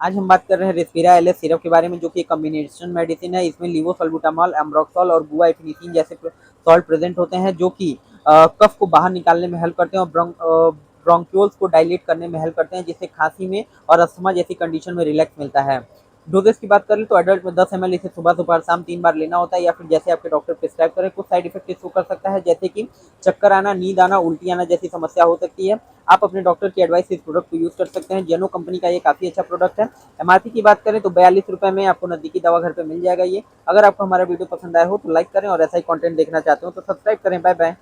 आज हम बात कर रहे हैं रेस्पिरा एलएस सिरप के बारे में, जो कि एक कॉम्बिनेशन मेडिसिन है। इसमें लीवोसल्बुटामॉल, एम्ब्रोक्सोल और गुआइफिनिसिन जैसे सॉल्ट प्रेजेंट होते हैं, जो कि कफ को बाहर निकालने में हेल्प करते हैं और ब्रोंक्यूल्स को डायलेट करने में हेल्प करते हैं, जिससे खांसी में और अस्थमा जैसी कंडीशन में रिलैक्स मिलता है। डोजेस की बात करें तो एडल्ट में 10 ml इसे सुबह दोपहर शाम 3 बार लेना होता है, या फिर जैसे आपके डॉक्टर प्रिस्क्राइब करें। कुछ साइड इफेक्ट इसको कर सकता है, जैसे कि चक्कर आना, नींद आना, उल्टी आना जैसी समस्या हो सकती है। आप अपने डॉक्टर की एडवाइस से इस प्रोडक्ट को यूज कर सकते हैं। जेनो कंपनी का ये काफी अच्छा प्रोडक्ट है। एमआरपी की बात करें तो 42 रुपए में आपको नजदीकी दवा घर पे मिल जाएगा ये। अगर आपको हमारा वीडियो पसंद आया हो तो लाइक करें, और ऐसा ही कंटेंट देखना चाहते हो तो सब्सक्राइब करें। Bye bye.